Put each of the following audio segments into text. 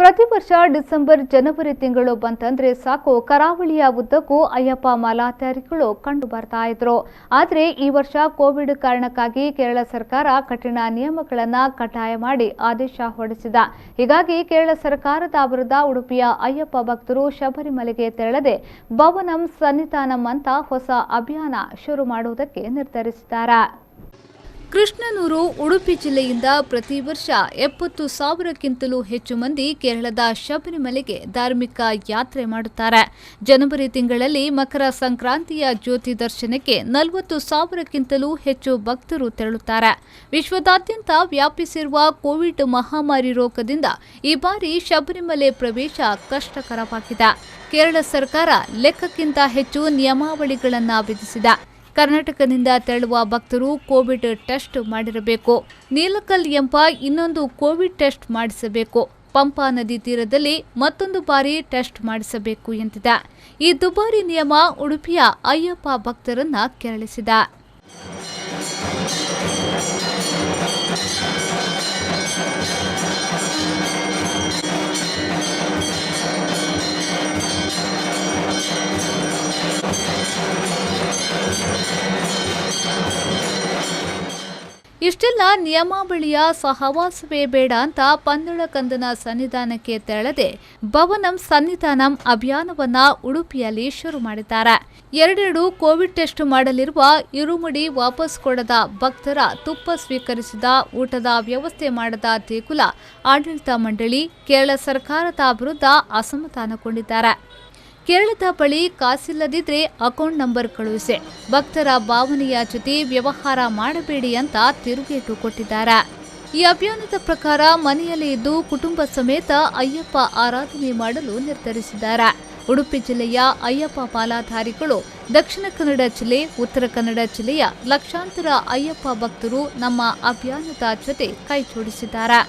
ಪ್ರತಿ ವರ್ಷ ಡಿಸೆಂಬರ್ ಜನವರಿ ತಿಂಗಳು ಬಂತಂದ್ರೆ ಸಾಕು ಕರಾವಳಿಯ ಉದ್ದಕ್ಕೂ ಅಯ್ಯಪ್ಪ ಮಾಲಾಧಾರಿಗಳು ಕಂಡು ಬರ್ತಾ ಇದ್ರು. ಆದರೆ ಈ ವರ್ಷ ಕೋವಿಡ್ ಕಾರಣಕ್ಕಾಗಿ ಕೇರಳ ಸರ್ಕಾರ ಕಠಿಣ ನಿಯಮಗಳನ್ನು ಕಡ್ಡಾಯ ಮಾಡಿ ಆದೇಶ ಹೊರಡಿಸಿದೆ. ಹೀಗಾಗಿ ಕೇರಳ ಸರ್ಕಾರದ ವಿರುದ್ಧ ಉಡುಪಿಯ ಅಯ್ಯಪ್ಪ ಭಕ್ತರು ಶಬರಿಮಲೆಗೆ ತೆರಳದೆ ಭವನಂ ಸನ್ನಿಧಾನಂ ಅಂತ ಹೊಸ ಅಭಿಯಾನ ಶುರು ಮಾಡುವುದಕ್ಕೆ ನಿರ್ಧರಿಸಿದ್ದಾರೆ. ಕೃಷ್ಣನೂರು ಉಡುಪಿ ಜಿಲ್ಲೆಯಿಂದ ಪ್ರತಿ ವರ್ಷ 70,000ಕ್ಕಿಂತಲೂ ಹೆಚ್ಚು ಮಂದಿ ಕೇರಳದ ಶಬರಿಮಲೆಗೆ ಧಾರ್ಮಿಕ ಯಾತ್ರೆ ಮಾಡುತ್ತಾರೆ. ಜನವರಿ ತಿಂಗಳಲ್ಲಿ ಮಕರ ಸಂಕ್ರಾಂತಿಯ ಜ್ಯೋತಿ ದರ್ಶನಕ್ಕೆ 40,000ಕ್ಕಿಂತಲೂ ಹೆಚ್ಚು ಭಕ್ತರು ತೆರಳುತ್ತಾರೆ. ವಿಶ್ವದಾದ್ಯಂತ ವ್ಯಾಪಿಸಿರುವ ಕೋವಿಡ್ ಮಹಾಮಾರಿ ರೋಗದಿಂದ ಈ ಬಾರಿ ಶಬರಿಮಲೆ ಪ್ರವೇಶ ಕಷ್ಟಕರವಾಗಿದೆ. ಕೇರಳ ಸರ್ಕಾರ ಲೆಕ್ಕಕ್ಕಿಂತ ಹೆಚ್ಚು ನಿಯಮಾವಳಿಗಳನ್ನು ವಿಧಿಸಿದೆ. ಕರ್ನಾಟಕದಿಂದ ತೆರಳುವ ಭಕ್ತರು ಕೋವಿಡ್ ಟೆಸ್ಟ್ ಮಾಡಿರಬೇಕು. ನೀಲಕಲ್ ಎಂಬ ಇನ್ನೊಂದು ಕೋವಿಡ್ ಟೆಸ್ಟ್ ಮಾಡಿಸಬೇಕು. ಪಂಪಾ ನದಿ ತೀರದಲ್ಲಿ ಮತ್ತೊಂದು ಬಾರಿ ಟೆಸ್ಟ್ ಮಾಡಿಸಬೇಕು ಎಂದಿದೆ. ಈ ದುಬಾರಿ ನಿಯಮ ಉಡುಪಿಯ ಅಯ್ಯಪ್ಪ ಭಕ್ತರನ್ನ ಕೆರಳಿಸಿದೆ. ಇಷ್ಟೆಲ್ಲ ನಿಯಮಾವಳಿಯ ಸಹವಾಸವೇ ಬೇಡ ಅಂತ ಪಂದಳಕಂದನ ಸನ್ನಿಧಾನಕ್ಕೆ ತೆರಳದೆ ಭವನಂ ಸನ್ನಿಧಾನಂ ಅಭಿಯಾನವನ್ನ ಉಡುಪಿಯಲ್ಲಿ ಶುರು ಮಾಡಿದ್ದಾರೆ. ಎರಡೆರಡು ಕೋವಿಡ್ ಟೆಸ್ಟ್ ಮಾಡಲಿರುವ ಇರುಮುಡಿ ವಾಪಸ್ ಕೊಡದ ಭಕ್ತರ ತುಪ್ಪ ಸ್ವೀಕರಿಸಿದ ಊಟದ ವ್ಯವಸ್ಥೆ ಮಾಡದ ದೇಗುಲ ಆಡಳಿತ ಮಂಡಳಿ ಕೇರಳ ಸರ್ಕಾರದ ವಿರುದ್ಧ ಅಸಮಾಧಾನಗೊಂಡಿದ್ದಾರೆ. ಕೇರಳದ ಬಳಿ ಕಾಸಿಲ್ಲದಿದ್ರೆ ಅಕೌಂಟ್ ನಂಬರ್ ಕಳುಹಿಸಿ, ಭಕ್ತರ ಭಾವನೆಯ ಜೊತೆ ವ್ಯವಹಾರ ಮಾಡಬೇಡಿ ಅಂತ ತಿರುಗೇಟು ಕೊಟ್ಟಿದ್ದಾರೆ. ಈ ಅಭಿಯಾನದ ಪ್ರಕಾರ ಮನೆಯಲ್ಲೇ ಇದ್ದು ಕುಟುಂಬ ಸಮೇತ ಅಯ್ಯಪ್ಪ ಆರಾಧನೆ ಮಾಡಲು ನಿರ್ಧರಿಸಿದ್ದಾರೆ. ಉಡುಪಿ ಜಿಲ್ಲೆಯ ಅಯ್ಯಪ್ಪ ಮಾಲಾಧಾರಿಗಳು ದಕ್ಷಿಣ ಕನ್ನಡ ಜಿಲ್ಲೆ, ಉತ್ತರ ಕನ್ನಡ ಜಿಲ್ಲೆಯ ಲಕ್ಷಾಂತರ ಅಯ್ಯಪ್ಪ ಭಕ್ತರು ನಮ್ಮ ಅಭಿಯಾನದ ಜೊತೆ ಕೈ ಜೋಡಿಸಿದ್ದಾರೆ.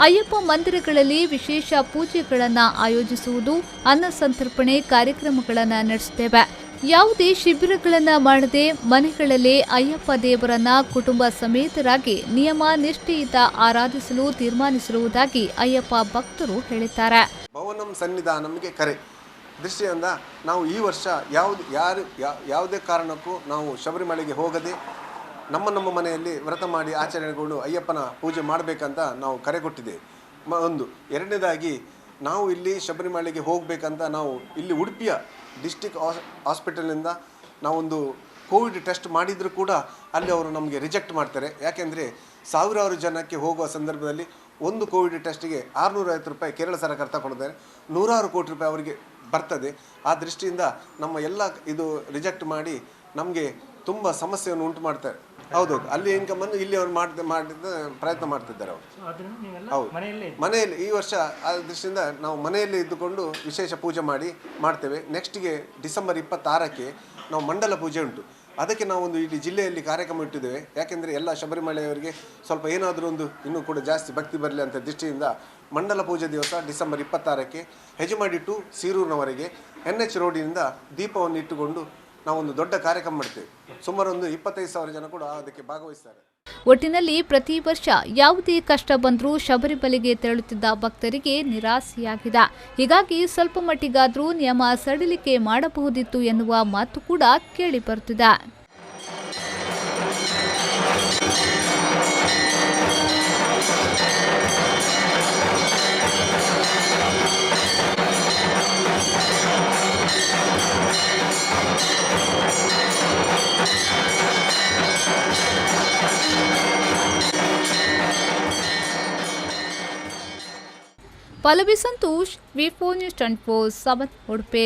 ಅಯ್ಯಪ್ಪ ಮಂದಿರಗಳಲ್ಲಿ ವಿಶೇಷ ಪೂಜೆಗಳನ್ನು ಆಯೋಜಿಸುವುದು, ಅನ್ನ ಸಂತರ್ಪಣೆ ಕಾರ್ಯಕ್ರಮಗಳನ್ನು ನಡೆಸುತ್ತೇವೆ. ಯಾವುದೇ ಶಿಬಿರಗಳನ್ನು ಮಾಡದೆ ಮನೆಗಳಲ್ಲೇ ಅಯ್ಯಪ್ಪ ದೇವರನ್ನ ಕುಟುಂಬ ಸಮೇತರಾಗಿ ನಿಯಮ ನಿಷ್ಠೆಯಿಂದ ಆರಾಧಿಸಲು ತೀರ್ಮಾನಿಸಿರುವುದಾಗಿ ಅಯ್ಯಪ್ಪ ಭಕ್ತರು ಹೇಳಿದ್ದಾರೆ. ಭವನಂ ಸನ್ನಿಧಾನಂಗೆ ಕರೆ ದೃಷ್ಟಿಯಿಂದ ನಾವು ಈ ವರ್ಷ ಯಾವುದೇ ಕಾರಣಕ್ಕೂ ನಾವು ಶಬರಿಮಲೆಗೆ ಹೋಗದೆ ನಮ್ಮ ಮನೆಯಲ್ಲಿ ವ್ರತ ಮಾಡಿ ಆಚರಣೆಗೊಂಡು ಅಯ್ಯಪ್ಪನ ಪೂಜೆ ಮಾಡಬೇಕಂತ ನಾವು ಕರೆ ಕೊಟ್ಟಿದ್ದೇವೆ. ಒಂದು ಎರಡನೇದಾಗಿ ನಾವು ಇಲ್ಲಿ ಶಬರಿಮಲೆಗೆ ಹೋಗಬೇಕಂತ ನಾವು ಇಲ್ಲಿ ಉಡುಪಿಯ ಡಿಸ್ಟಿಕ್ ಹಾಸ್ಪಿಟಲಿಂದ ನಾವೊಂದು ಕೋವಿಡ್ ಟೆಸ್ಟ್ ಮಾಡಿದರೂ ಕೂಡ ಅಲ್ಲಿ ಅವರು ನಮಗೆ ರಿಜೆಕ್ಟ್ ಮಾಡ್ತಾರೆ. ಯಾಕೆಂದರೆ ಸಾವಿರಾರು ಜನಕ್ಕೆ ಹೋಗುವ ಸಂದರ್ಭದಲ್ಲಿ ಒಂದು ಕೋವಿಡ್ ಟೆಸ್ಟಿಗೆ 650 ರೂಪಾಯಿ ಕೇರಳ ಸರ್ಕಾರ ತಗೊಂಡಿದ್ದಾರೆ. 100 ಕೋಟಿ ರೂಪಾಯಿ ಅವರಿಗೆ ಬರ್ತದೆ. ಆ ದೃಷ್ಟಿಯಿಂದ ನಮ್ಮ ಎಲ್ಲ ಇದು ರಿಜೆಕ್ಟ್ ಮಾಡಿ ನಮಗೆ ತುಂಬ ಸಮಸ್ಯೆಯನ್ನು ಉಂಟು ಮಾಡ್ತಾರೆ. ಹೌದೌದು, ಅಲ್ಲಿ ಇನ್ಕಮ್ ಅನ್ನು ಇಲ್ಲಿ ಅವರು ಮಾಡಿದ ಪ್ರಯತ್ನ ಮಾಡ್ತಿದ್ದಾರೆ ಅವರು. ಹೌದು, ಮನೆಯಲ್ಲಿ ಈ ವರ್ಷ ಆ ದೃಷ್ಟಿಯಿಂದ ನಾವು ಮನೆಯಲ್ಲೇ ಇದ್ದುಕೊಂಡು ವಿಶೇಷ ಪೂಜೆ ಮಾಡ್ತೇವೆ. ನೆಕ್ಸ್ಟಿಗೆ ಡಿಸೆಂಬರ್ 26ಕ್ಕೆ ನಾವು ಮಂಡಲ ಪೂಜೆ ಉಂಟು. ಅದಕ್ಕೆ ನಾವೊಂದು ಇಡೀ ಜಿಲ್ಲೆಯಲ್ಲಿ ಕಾರ್ಯಕ್ರಮ ಇಟ್ಟಿದ್ದೇವೆ. ಯಾಕೆಂದರೆ ಎಲ್ಲ ಶಬರಿಮಲೆಯವರಿಗೆ ಸ್ವಲ್ಪ ಏನಾದರೂ ಒಂದು ಇನ್ನೂ ಕೂಡ ಜಾಸ್ತಿ ಭಕ್ತಿ ಬರಲಿ ಅಂತ ದೃಷ್ಟಿಯಿಂದ ಮಂಡಲ ಪೂಜೆ ದಿವಸ ಡಿಸೆಂಬರ್ 26ಕ್ಕೆ ಹೆಜಮಾಡಿ ಟು ಸೀರೂರಿನವರೆಗೆ NH ರೋಡಿನಿಂದ ದೀಪವನ್ನು ಇಟ್ಟುಕೊಂಡು ನಾವೊಂದು ದೊಡ್ಡ ಕಾರ್ಯಕ್ರಮ ಮಾಡ್ತೇವೆ. ಸುಮಾರು ಒಂದು 25,000 ಜನ ಕೂಡ ಅದಕ್ಕೆ ಭಾಗವಹಿಸ್ತಾರೆ. ಒಟ್ಟಿನಲ್ಲಿ ಪ್ರತಿ ವರ್ಷ ಯಾವುದೇ ಕಷ್ಟ ಬಂದರೂ ಶಬರಿಮಲೆಗೆ ತೆರಳುತ್ತಿದ್ದ ಭಕ್ತರಿಗೆ ನಿರಾಸೆಯಾಗಿದೆ. ಹೀಗಾಗಿ ಸ್ವಲ್ಪ ಮಟ್ಟಿಗಾದರೂ ನಿಯಮ ಸಡಿಲಿಕೆ ಮಾಡಬಹುದಿತ್ತು ಎನ್ನುವ ಮಾತು ಕೂಡ ಕೇಳಿ ಬರುತ್ತಿದೆ. Pallavi Santosh, V4 News 24/7 Udupi.